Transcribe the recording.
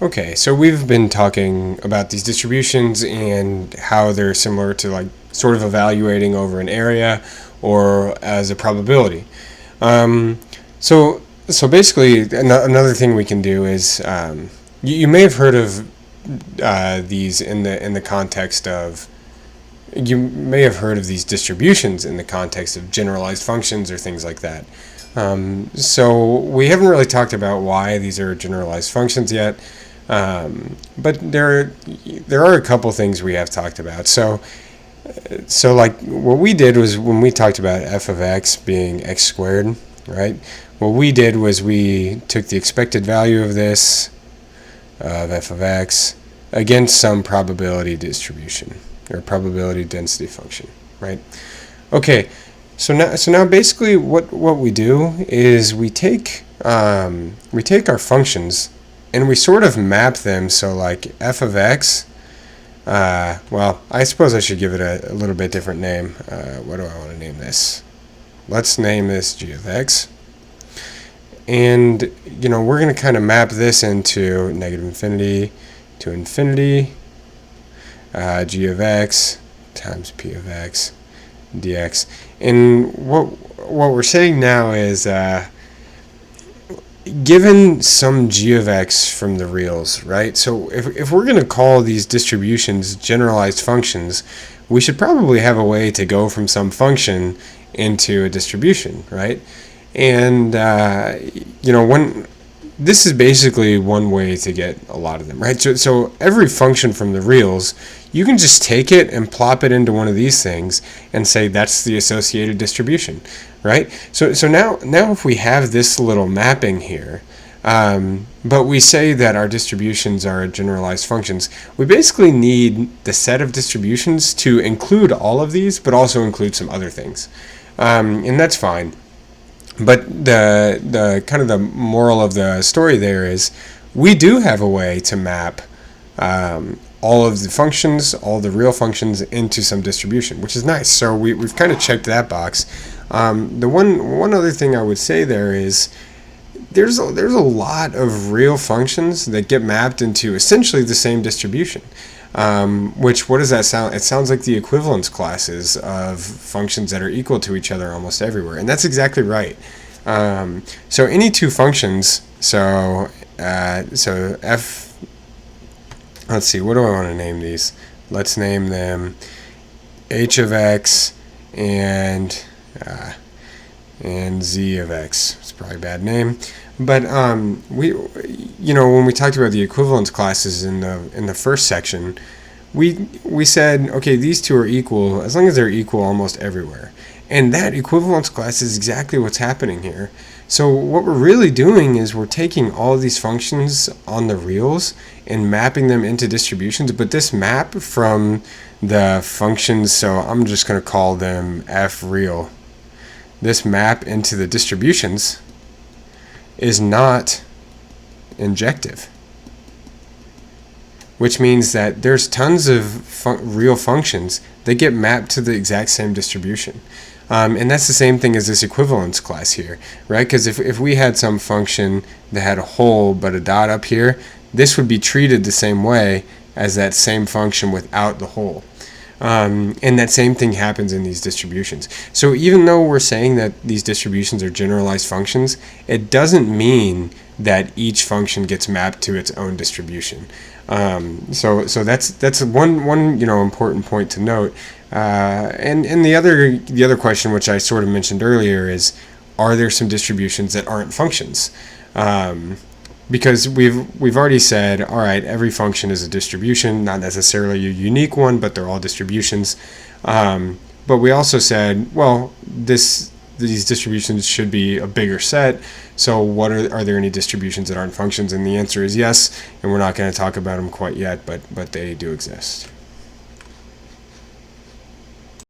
Okay, so we've been talking about these distributions and how they're similar to like sort of evaluating over an area or as a probability. Um, so basically, another thing we can do is you may have heard of these in the context of you may have heard of these distributions in the context of generalized functions or things like that. So we haven't really talked about why these are generalized functions yet, but there are a couple things we have talked about. So like what we did was when we talked about f of x being x squared, right? What we did was we took the expected value of this of f of x against some probability distribution or probability density function, right? Okay, so now basically what we do is we take our functions and we sort of map them. So like f of x, well, I suppose I should give it a little bit different name. What do I want to name this? Let's name this g of x. And we're going to kind of map this into negative infinity to infinity, g of x times p of x dx. And what we're saying now is given some g of x from the reals, right? So if we're going to call these distributions generalized functions, we should probably have a way to go from some function into a distribution, right? And this is basically one way to get a lot of them, right? So every function from the reals, you can just take it and plop it into one of these things and say that's the associated distribution, right? So now if we have this little mapping here, but we say that our distributions are generalized functions, we basically need the set of distributions to include all of these, but also include some other things, and that's fine. But the kind of the moral of the story there is we do have a way to map all of the functions, all the real functions, into some distribution, which is nice. So we've kind of checked that box. The one other thing I would say there is there's a lot of real functions that get mapped into essentially the same distribution. Which, what does that sound? It sounds like the equivalence classes of functions that are equal to each other almost everywhere, and that's exactly right. So any two functions, so f, let's see, what do I want to name these? Let's name them h of x and z of x. It's probably a bad name. But when we talked about the equivalence classes in the first section, we said, okay, these two are equal as long as they're equal almost everywhere, and that equivalence class is exactly what's happening here. So what we're really doing is we're taking all of these functions on the reals and mapping them into distributions. But this map from the functions, so I'm just going to call them f real. This map into the distributions is not injective, which means that there's tons of real functions that get mapped to the exact same distribution. And that's the same thing as this equivalence class here, right? Because if we had some function that had a hole but a dot up here, this would be treated the same way as that same function without the hole. And that same thing happens in these distributions. So even though we're saying that these distributions are generalized functions, it doesn't mean that each function gets mapped to its own distribution. So that's one important point to note. And the other question, which I sort of mentioned earlier, is are there some distributions that aren't functions? Because we've already said, all right, every function is a distribution, not necessarily a unique one, but they're all distributions. But we also said, well, these distributions should be a bigger set. So are there any distributions that aren't functions? And the answer is yes, and we're not going to talk about them quite yet, but they do exist.